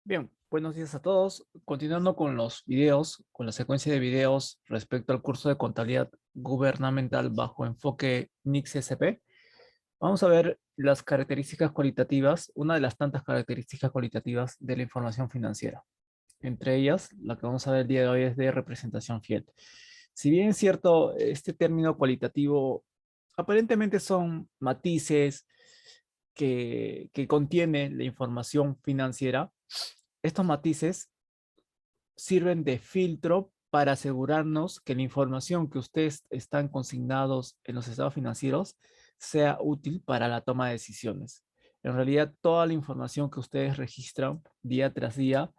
Bien, buenos días a todos. Continuando con los videos, con la secuencia de videos respecto al curso de contabilidad gubernamental bajo enfoque NICS-SP, vamos a ver las características cualitativas, una de las tantas características cualitativas de la información financiera. Entre ellas, la que vamos a ver el día de hoy es de representación fiel. Si bien es cierto, este término cualitativo aparentemente son matices que contiene la información financiera, estos matices sirven de filtro para asegurarnos que la información que ustedes están consignados en los estados financieros sea útil para la toma de decisiones. En realidad, toda la información que ustedes registran día tras día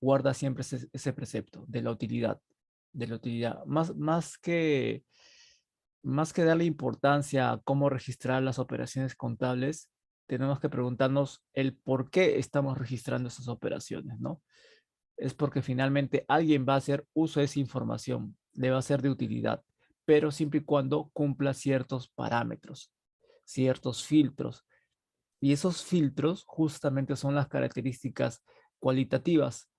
guarda siempre ese precepto de la utilidad. De la utilidad. Más que darle importancia a cómo registrar las operaciones contables, tenemos que preguntarnos el por qué estamos registrando esas operaciones, ¿no? Es porque finalmente alguien va a hacer uso de esa información, le va a ser de utilidad, pero siempre y cuando cumpla ciertos parámetros, ciertos filtros. Y esos filtros justamente son las características cualitativas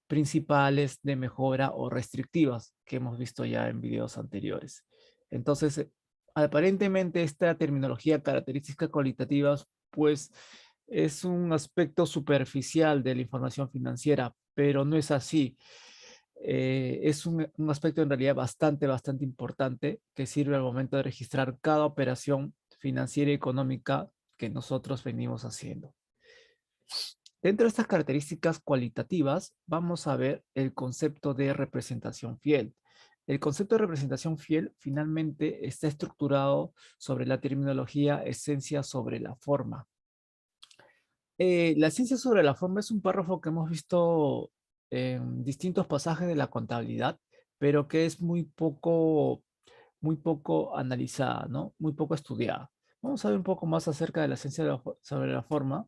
principales de mejora o restrictivas que hemos visto ya en videos anteriores. Entonces, aparentemente esta terminología características cualitativas, pues es un aspecto superficial de la información financiera, pero no es así. Es un aspecto en realidad bastante importante que sirve al momento de registrar cada operación financiera y económica que nosotros venimos haciendo. Dentro de estas características cualitativas, vamos a ver el concepto de representación fiel. El concepto de representación fiel finalmente está estructurado sobre la terminología esencia sobre la forma. La esencia sobre la forma es un párrafo que hemos visto en distintos pasajes de la contabilidad, pero que es muy poco analizada, ¿no? Muy poco estudiada. Vamos a ver un poco más acerca de la esencia sobre la forma.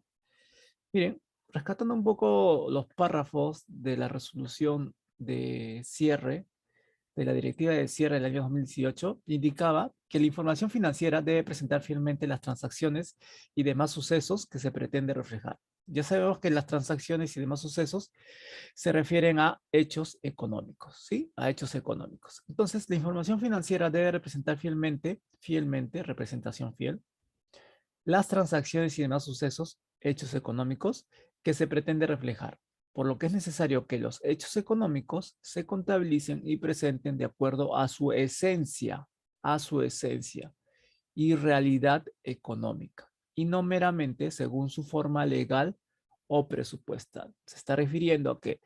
Miren, rescatando un poco los párrafos de la resolución de cierre, de la Directiva de Cierre del año 2018, indicaba que la información financiera debe presentar fielmente las transacciones y demás sucesos que se pretende reflejar. Ya sabemos que las transacciones y demás sucesos se refieren a hechos económicos, ¿sí? A hechos económicos. Entonces, la información financiera debe representar fielmente, representación fiel, las transacciones y demás sucesos, hechos económicos, que se pretende reflejar, por lo que es necesario que los hechos económicos se contabilicen y presenten de acuerdo a su esencia y realidad económica, y no meramente según su forma legal o presupuestal. Se está refiriendo a que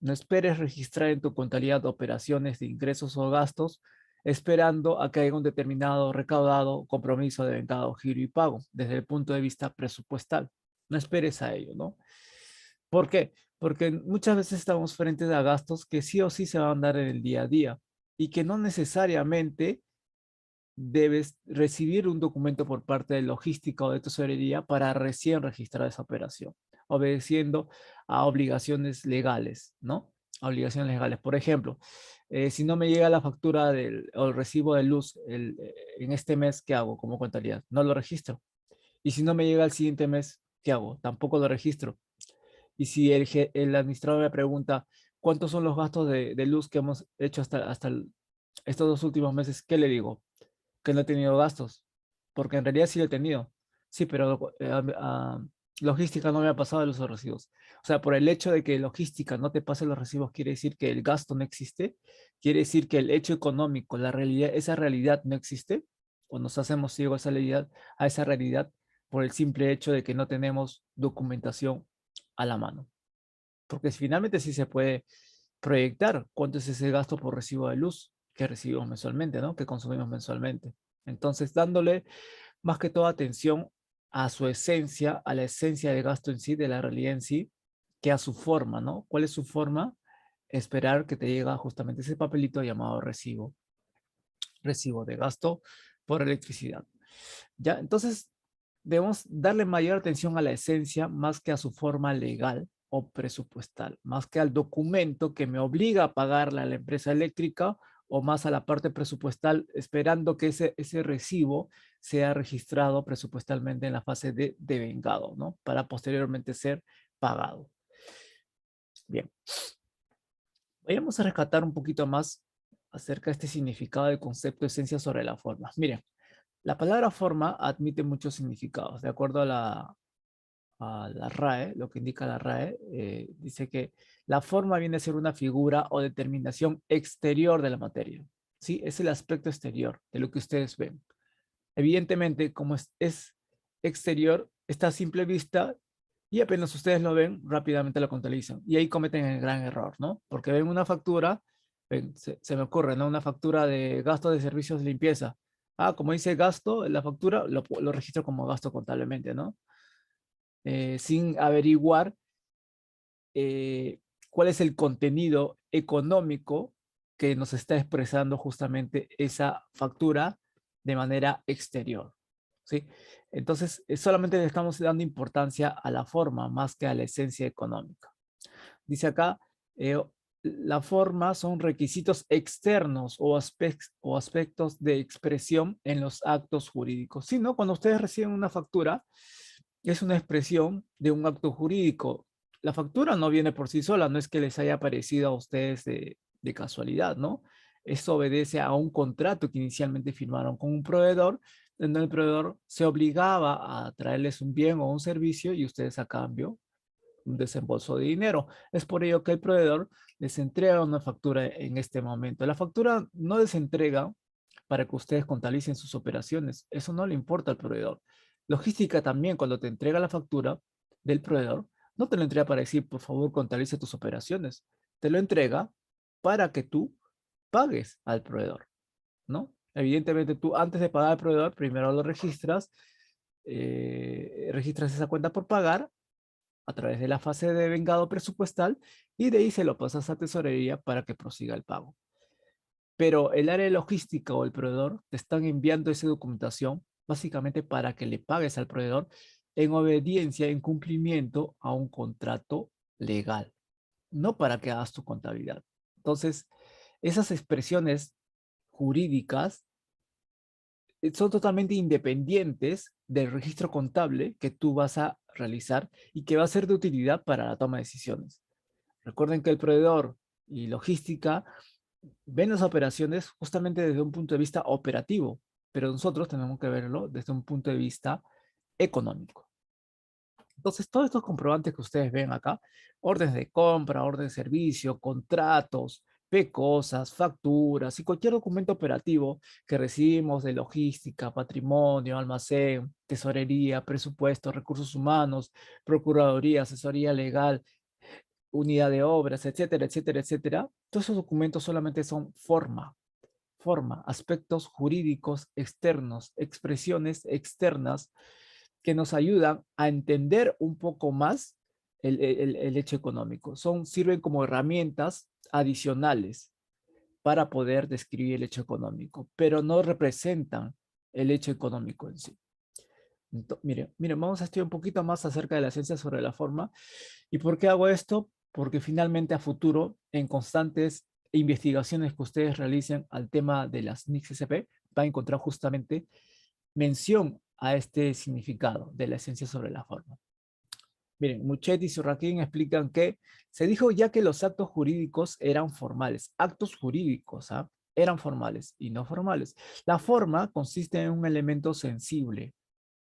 no esperes registrar en tu contabilidad operaciones de ingresos o gastos esperando a que haya un determinado recaudado, compromiso de vengado, giro y pago desde el punto de vista presupuestal. No esperes a ello, ¿no? ¿Por qué? Porque muchas veces estamos frente a gastos que sí o sí se van a dar en el día a día y que no necesariamente debes recibir un documento por parte de logística o de tesorería para recién registrar esa operación, obedeciendo a obligaciones legales, ¿no? A obligaciones legales. Por ejemplo, si no me llega la factura o el recibo de luz en este mes, ¿qué hago como contabilidad? No lo registro. Y si no me llega el siguiente mes, ¿qué hago? Tampoco lo registro. Y si el administrador me pregunta, ¿cuántos son los gastos de luz que hemos hecho estos 2 últimos meses? ¿Qué le digo? Que no he tenido gastos, porque en realidad sí lo he tenido. Sí, pero logística no me ha pasado los recibos. O sea, por el hecho de que logística no te pase los recibos, quiere decir que el gasto no existe, quiere decir que el hecho económico, la realidad, esa realidad no existe, o nos hacemos ciegos a esa realidad por el simple hecho de que no tenemos documentación a la mano. Porque finalmente sí se puede proyectar cuánto es ese gasto por recibo de luz que recibimos mensualmente, ¿no? Que consumimos mensualmente. Entonces, dándole más que toda atención a su esencia, a la esencia del gasto en sí, de la realidad en sí, que a su forma, ¿no? ¿Cuál es su forma? Esperar que te llegue justamente ese papelito llamado recibo de gasto por electricidad. ¿Ya? Entonces, debemos darle mayor atención a la esencia más que a su forma legal o presupuestal, más que al documento que me obliga a pagarle a la empresa eléctrica o más a la parte presupuestal, esperando que ese recibo sea registrado presupuestalmente en la fase de vengado, ¿no? Para posteriormente ser pagado. Bien, vayamos a rescatar un poquito más acerca de este significado del concepto esencia sobre la forma. Miren, la palabra forma admite muchos significados. De acuerdo a la RAE, lo que indica la RAE, dice que la forma viene a ser una figura o determinación exterior de la materia. ¿Sí? Es el aspecto exterior de lo que ustedes ven. Evidentemente, como es exterior, está a simple vista y apenas ustedes lo ven, rápidamente lo contabilizan. Y ahí cometen el gran error, ¿no? Porque ven una factura, ven, se me ocurre, ¿no? Una factura de gasto de servicios de limpieza. Ah, como dice gasto, la factura lo registro como gasto contablemente, ¿no? Sin averiguar cuál es el contenido económico que nos está expresando justamente esa factura de manera exterior. ¿Sí? Entonces, solamente le estamos dando importancia a la forma más que a la esencia económica. Dice acá, la forma son requisitos externos o aspectos de expresión en los actos jurídicos. Sí, ¿no? Cuando ustedes reciben una factura, es una expresión de un acto jurídico. La factura no viene por sí sola, no es que les haya aparecido a ustedes de casualidad, ¿no? Esto obedece a un contrato que inicialmente firmaron con un proveedor, donde el proveedor se obligaba a traerles un bien o un servicio y ustedes a cambio un desembolso de dinero. Es por ello que el proveedor les entrega una factura en este momento. La factura no les entrega para que ustedes contalicen sus operaciones. Eso no le importa al proveedor. Logística también, cuando te entrega la factura del proveedor, no te lo entrega para decir, por favor, contabilice tus operaciones. Te lo entrega para que tú pagues al proveedor, ¿no? Evidentemente tú antes de pagar al proveedor, primero lo registras, registras esa cuenta por pagar a través de la fase de vengado presupuestal y de ahí se lo pasas a tesorería para que prosiga el pago. Pero el área de logística o el proveedor te están enviando esa documentación básicamente para que le pagues al proveedor en obediencia, en cumplimiento a un contrato legal, no para que hagas tu contabilidad. Entonces, esas expresiones jurídicas son totalmente independientes del registro contable que tú vas a realizar y que va a ser de utilidad para la toma de decisiones. Recuerden que el proveedor y logística ven las operaciones justamente desde un punto de vista operativo, pero nosotros tenemos que verlo desde un punto de vista económico. Entonces, todos estos comprobantes que ustedes ven acá, órdenes de compra, orden de servicio, contratos, PCosas, facturas y cualquier documento operativo que recibimos de logística, patrimonio, almacén, tesorería, presupuesto, recursos humanos, procuraduría, asesoría legal, unidad de obras, etcétera, etcétera, etcétera. Todos esos documentos solamente son forma, aspectos jurídicos externos, expresiones externas que nos ayudan a entender un poco más el hecho económico. Sirven como herramientas adicionales para poder describir el hecho económico, pero no representan el hecho económico en sí. Miren, vamos a estudiar un poquito más acerca de la ciencia sobre la forma. ¿Y por qué hago esto? Porque finalmente a futuro, en constantes investigaciones que ustedes realicen al tema de las NICS-SP, va a encontrar justamente mención a este significado de la esencia sobre la forma. Miren, Muchet y Surraquín explican que se dijo ya que los actos jurídicos eran formales. Actos jurídicos, ¿ah? Eran formales y no formales. La forma consiste en un elemento sensible,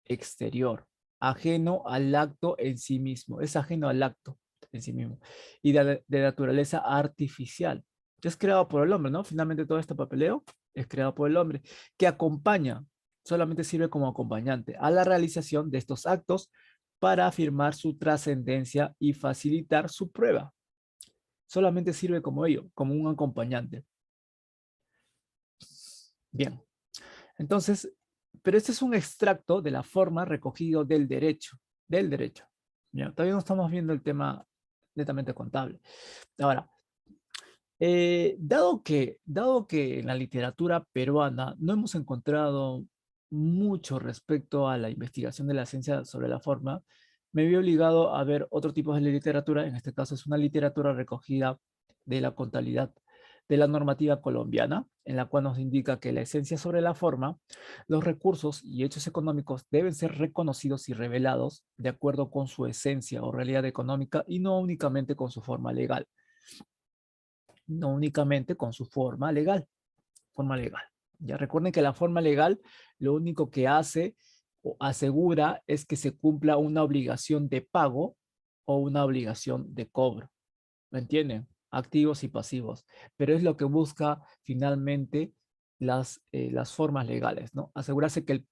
exterior, ajeno al acto en sí mismo. Es ajeno al acto en sí mismo. Y de naturaleza artificial. Es creado por el hombre, ¿no? Finalmente todo este papeleo es creado por el hombre, que acompaña, solamente sirve como acompañante a la realización de estos actos para afirmar su trascendencia y facilitar su prueba. Solamente sirve como ello, como un acompañante. Bien, entonces, pero este es un extracto de la forma recogido del derecho. ¿Ya? Todavía no estamos viendo el tema netamente contable. Ahora, dado que en la literatura peruana no hemos encontrado mucho respecto a la investigación de la ciencia sobre la forma, me vi obligado a ver otro tipo de literatura, en este caso es una literatura recogida de la contabilidad, de la normativa colombiana, en la cual nos indica que la esencia sobre la forma, los recursos y hechos económicos deben ser reconocidos y revelados de acuerdo con su esencia o realidad económica y no únicamente con su forma legal. No únicamente con su forma legal. Forma legal. Ya recuerden que la forma legal lo único que hace o asegura es que se cumpla una obligación de pago o una obligación de cobro. ¿Me entienden? Activos y pasivos. Pero es lo que busca finalmente las formas legales, ¿no? Asegurarse que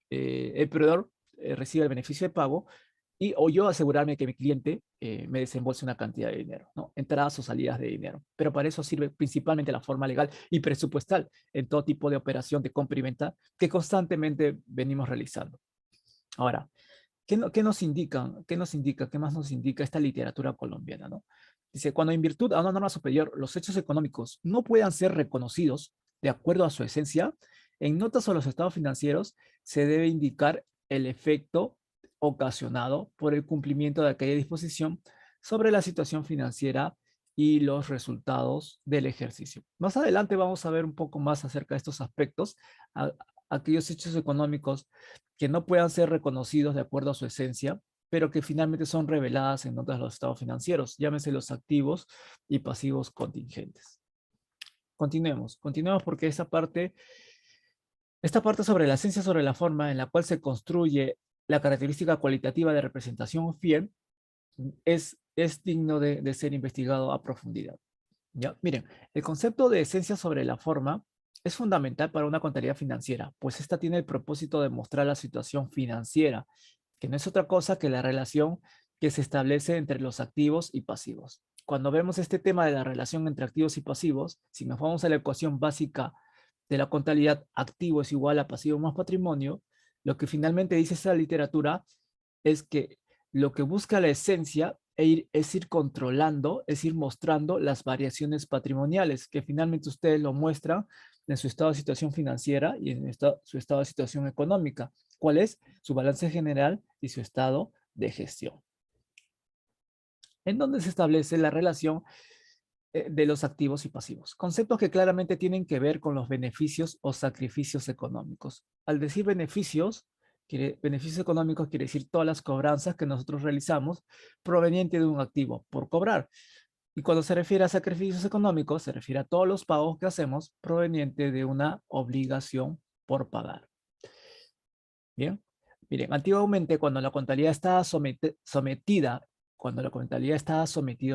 el proveedor reciba el beneficio de pago y o yo asegurarme que mi cliente me desembolse una cantidad de dinero, ¿no? Entradas o salidas de dinero. Pero para eso sirve principalmente la forma legal y presupuestal en todo tipo de operación de compra y venta que constantemente venimos realizando. Ahora, ¿qué nos indican? ¿Qué nos indica? ¿Qué más nos indica esta literatura colombiana, no? Dice, cuando en virtud a una norma superior los hechos económicos no puedan ser reconocidos de acuerdo a su esencia, en notas o los estados financieros se debe indicar el efecto ocasionado por el cumplimiento de aquella disposición sobre la situación financiera y los resultados del ejercicio. Más adelante vamos a ver un poco más acerca de estos aspectos, aquellos hechos económicos que no puedan ser reconocidos de acuerdo a su esencia, pero que finalmente son reveladas en notas de los estados financieros, llámese los activos y pasivos contingentes. Continuemos porque esta parte sobre la esencia, sobre la forma en la cual se construye la característica cualitativa de representación fiel, es digno de ser investigado a profundidad. ¿Ya? Miren, el concepto de esencia sobre la forma es fundamental para una contabilidad financiera, pues esta tiene el propósito de mostrar la situación financiera, que no es otra cosa que la relación que se establece entre los activos y pasivos. Cuando vemos este tema de la relación entre activos y pasivos, si nos vamos a la ecuación básica de la contabilidad, activo es igual a pasivo más patrimonio, lo que finalmente dice esta literatura es que lo que busca la esencia es ir controlando, es ir mostrando las variaciones patrimoniales, que finalmente ustedes lo muestran en su estado de situación financiera y en su estado de situación económica. ¿Cuál es? Su balance general y su estado de gestión. En donde se establece la relación de los activos y pasivos. Conceptos que claramente tienen que ver con los beneficios o sacrificios económicos. Al decir beneficios económicos quiere decir todas las cobranzas que nosotros realizamos proveniente de un activo por cobrar. Y cuando se refiere a sacrificios económicos, se refiere a todos los pagos que hacemos proveniente de una obligación por pagar. Bien, miren, antiguamente cuando la contabilidad estaba sometida,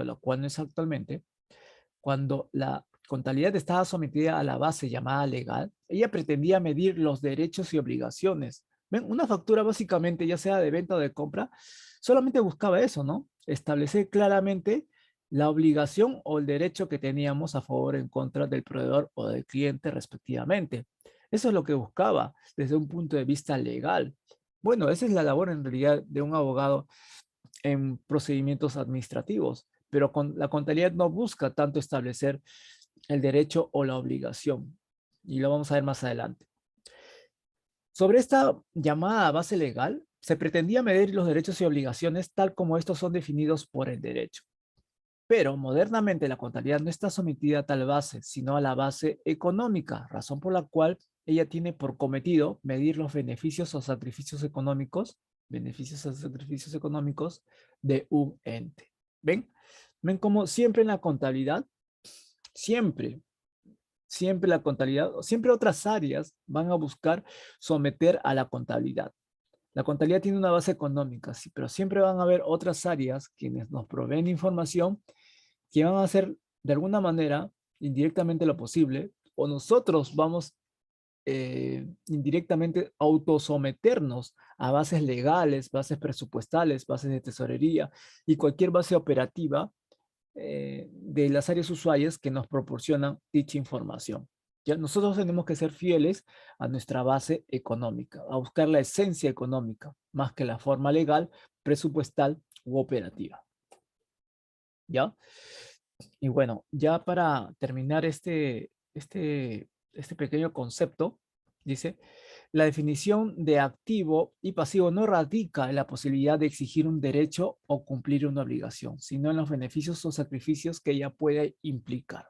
lo cual no es actualmente, cuando la contabilidad estaba sometida a la base llamada legal, ella pretendía medir los derechos y obligaciones. ¿Ven? Una factura básicamente, ya sea de venta o de compra, solamente buscaba eso, ¿no? Establecer claramente la obligación o el derecho que teníamos a favor o en contra del proveedor o del cliente respectivamente. Eso es lo que buscaba desde un punto de vista legal. Bueno, esa es la labor en realidad de un abogado en procedimientos administrativos, pero con la contabilidad no busca tanto establecer el derecho o la obligación. Y lo vamos a ver más adelante. Sobre esta llamada base legal, se pretendía medir los derechos y obligaciones tal como estos son definidos por el derecho. Pero modernamente la contabilidad no está sometida a tal base, sino a la base económica, razón por la cual ella tiene por cometido medir los beneficios o sacrificios económicos de un ente. ¿Ven? ¿Ven cómo siempre en la contabilidad, siempre la contabilidad, siempre otras áreas van a buscar someter a la contabilidad? La contabilidad tiene una base económica, sí, pero siempre van a haber otras áreas quienes nos proveen información que van a hacer de alguna manera, indirectamente lo posible, o nosotros vamos indirectamente autosometernos a bases legales, bases presupuestales, bases de tesorería y cualquier base operativa de las áreas usuarias que nos proporcionan dicha información. Ya nosotros tenemos que ser fieles a nuestra base económica, a buscar la esencia económica, más que la forma legal, presupuestal u operativa. ¿Ya? Y bueno, ya para terminar este pequeño concepto, dice, la definición de activo y pasivo no radica en la posibilidad de exigir un derecho o cumplir una obligación, sino en los beneficios o sacrificios que ella puede implicar.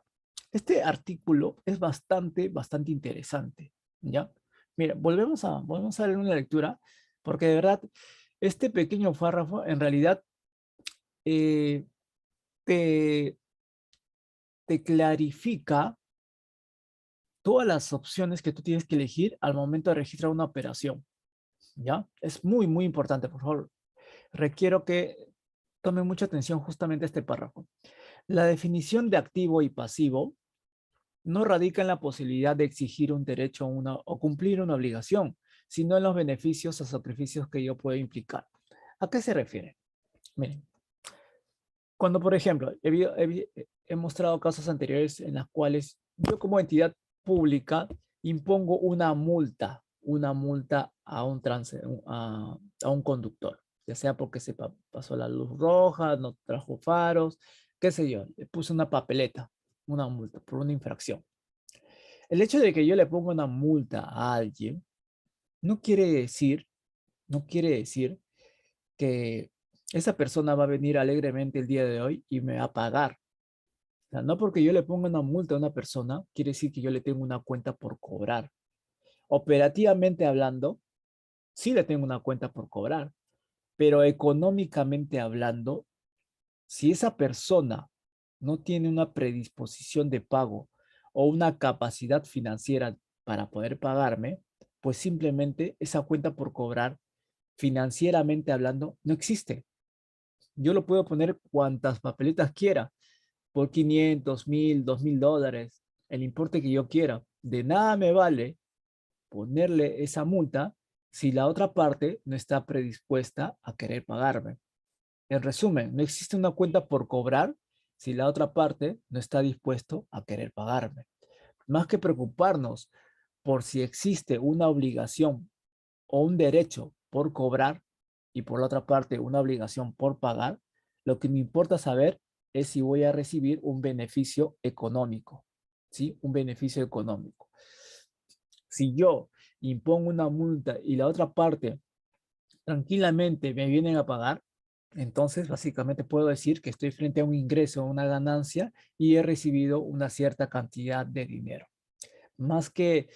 Este artículo es bastante interesante, ¿ya? Mira, volvemos a leer una lectura, porque de verdad, este pequeño párrafo en realidad eh, te, te clarifica todas las opciones que tú tienes que elegir al momento de registrar una operación, ¿ya? Es muy importante, por favor. Requiero que tomen mucha atención justamente a este párrafo. La definición de activo y pasivo no radica en la posibilidad de exigir un derecho o cumplir una obligación, sino en los beneficios o sacrificios que ello puede implicar. ¿A qué se refiere? Miren, cuando, por ejemplo, he mostrado casos anteriores en las cuales yo como entidad pública impongo una multa a a un conductor, ya sea porque se pasó la luz roja, no trajo faros, qué sé yo, le puse una papeleta, una multa por una infracción. El hecho de que yo le ponga una multa a alguien no quiere decir, no quiere decir que esa persona va a venir alegremente el día de hoy y me va a pagar. O sea, no porque yo le ponga una multa a una persona, quiere decir que yo le tengo una cuenta por cobrar. Operativamente hablando, sí le tengo una cuenta por cobrar, pero económicamente hablando, si esa persona no tiene una predisposición de pago o una capacidad financiera para poder pagarme, pues simplemente esa cuenta por cobrar, financieramente hablando, no existe. Yo lo puedo poner cuantas papeletas quiera, por 500, 1000, $2000, el importe que yo quiera. De nada me vale ponerle esa multa si la otra parte no está predispuesta a querer pagarme. En resumen, no existe una cuenta por cobrar si la otra parte no está dispuesto a querer pagarme. Más que preocuparnos por si existe una obligación o un derecho por cobrar y por la otra parte una obligación por pagar, lo que me importa saber es si voy a recibir un beneficio económico, ¿sí? Un beneficio económico. Si yo impongo una multa y la otra parte tranquilamente me vienen a pagar, entonces básicamente puedo decir que estoy frente a un ingreso, una ganancia y he recibido una cierta cantidad de dinero. Más que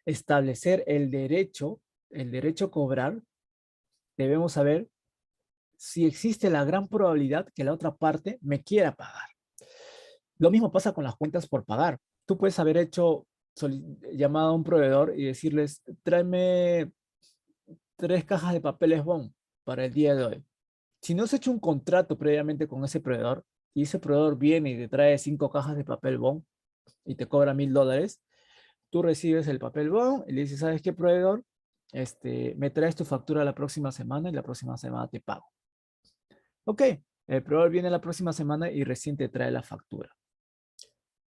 establecer el derecho a cobrar, debemos saber si existe la gran probabilidad que la otra parte me quiera pagar. Lo mismo pasa con las cuentas por pagar. Tú puedes haber hecho llamado a un proveedor y decirles, tráeme 3 cajas de papeles bond para el día de hoy. Si no has hecho un contrato previamente con ese proveedor y ese proveedor viene y te trae 5 cajas de papel bond y te cobra $1000, tú recibes el papel bond y le dices, ¿sabes qué, proveedor? Me traes tu factura la próxima semana y la próxima semana te pago. Ok, el proveedor viene la próxima semana y recién te trae la factura.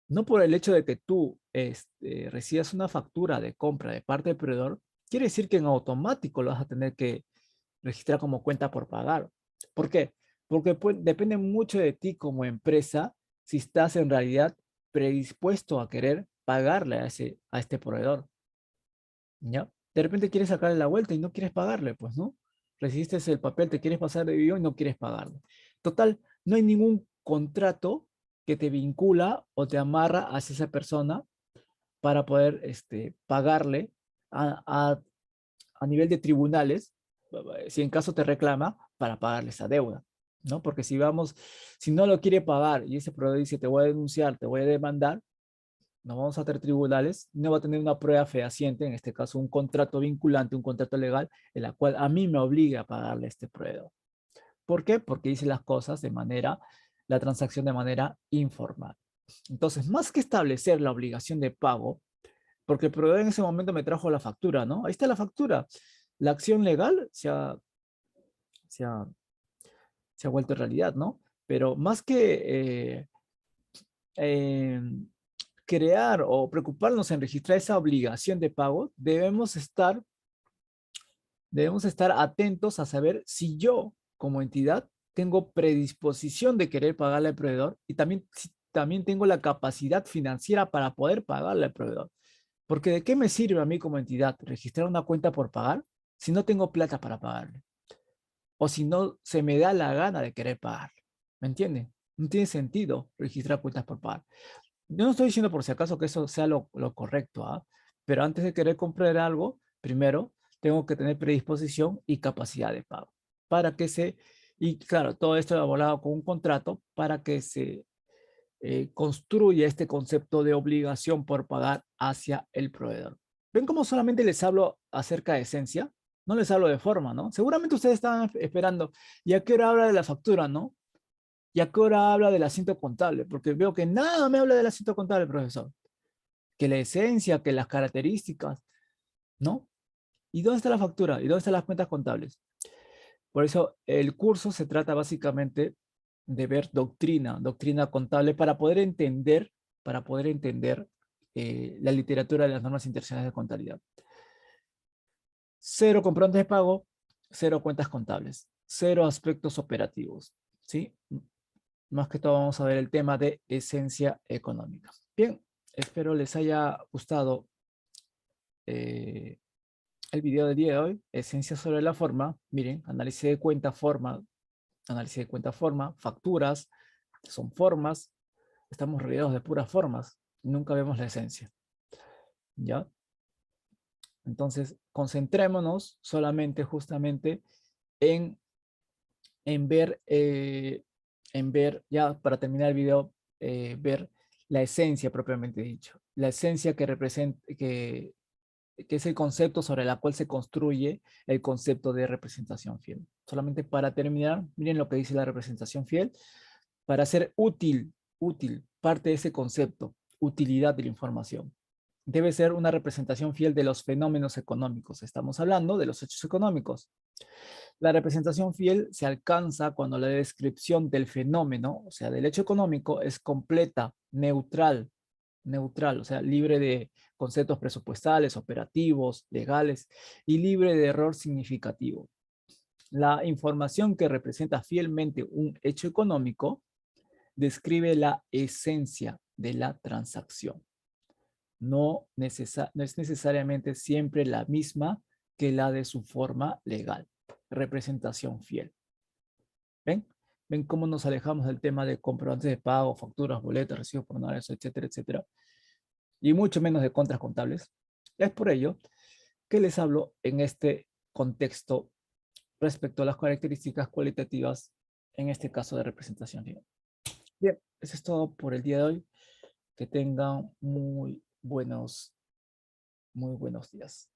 No por el hecho de que tú recibas una factura de compra de parte del proveedor, quiere decir que en automático lo vas a tener que registrar como cuenta por pagar. ¿Por qué? Porque pues, depende mucho de ti como empresa si estás en realidad predispuesto a querer pagarle a este proveedor. ¿Ya? De repente quieres sacarle la vuelta y no quieres pagarle, pues, ¿no? Recibiste el papel, te quieres pasar de vivo y no quieres pagarle. Total, no hay ningún contrato que te vincula o te amarra hacia esa persona para poder pagarle a, a, a nivel de tribunales, si en caso te reclama, para pagarle esa deuda, ¿no? Porque si no lo quiere pagar y ese proveedor dice, te voy a denunciar, te voy a demandar, no vamos a tener tribunales, no va a tener una prueba fehaciente, en este caso un contrato vinculante, un contrato legal, en la cual a mí me obliga a pagarle a este proveedor. ¿Por qué? Porque hice las cosas la transacción de manera informal. Entonces, más que establecer la obligación de pago, porque el proveedor en ese momento me trajo la factura, ¿no? Ahí está la factura. La acción legal se ha, se ha vuelto realidad, ¿no? Pero más que eh, crear o preocuparnos en registrar esa obligación de pago, debemos estar atentos a saber si yo, como entidad, tengo predisposición de querer pagarle al proveedor y también, si también tengo la capacidad financiera para poder pagarle al proveedor. Porque ¿de qué me sirve a mí como entidad registrar una cuenta por pagar si no tengo plata para pagarle? O si no se me da la gana de querer pagarle. ¿Me entienden? No tiene sentido registrar cuentas por pagar. Yo no estoy diciendo por si acaso que eso sea lo correcto, ¿ah? Pero antes de querer comprar algo, primero tengo que tener predisposición y capacidad de pago. Para que se, y claro, todo esto elaborado con un contrato para que se construya este concepto de obligación por pagar hacia el proveedor. ¿Ven cómo solamente les hablo acerca de esencia? No les hablo de forma, ¿no? Seguramente ustedes estaban esperando, ¿y a qué hora habla de la factura, no? ¿Y a qué hora habla del asiento contable? Porque veo que nada me habla del asiento contable, profesor. Que la esencia, que las características, ¿no? ¿Y dónde está la factura? ¿Y dónde están las cuentas contables? Por eso el curso se trata básicamente de ver doctrina, doctrina contable para poder entender la literatura de las normas internacionales de contabilidad. Cero comprobantes de pago, cero cuentas contables, cero aspectos operativos, ¿sí? Más que todo vamos a ver el tema de esencia económica. Bien, espero les haya gustado el video del día de hoy, esencia sobre la forma. Miren, análisis de cuenta, forma, facturas, son formas, estamos rodeados de puras formas, nunca vemos la esencia, ¿ya? Entonces, concentrémonos solamente justamente en, en ver, eh, ya para terminar el video, ver la esencia propiamente dicho, la esencia que representa, que es el concepto sobre la cual se construye el concepto de representación fiel. Solamente para terminar, miren lo que dice la representación fiel. Para ser útil, parte de ese concepto, utilidad de la información. Debe ser una representación fiel de los fenómenos económicos. Estamos hablando de los hechos económicos. La representación fiel se alcanza cuando la descripción del fenómeno, o sea, del hecho económico, es completa, neutral, o sea, libre de conceptos presupuestales, operativos, legales y libre de error significativo. La información que representa fielmente un hecho económico describe la esencia de la transacción. No es necesariamente siempre la misma que la de su forma legal. Representación fiel. ¿Ven? ¿Ven cómo nos alejamos del tema de comprobantes de pago, facturas, boletas, recibos por honorarios, etcétera, etcétera? Y mucho menos de contras contables. Es por ello que les hablo en este contexto respecto a las características cualitativas, en este caso de representación fiel. Bien, eso es todo por el día de hoy. Que tengan muy buenos días.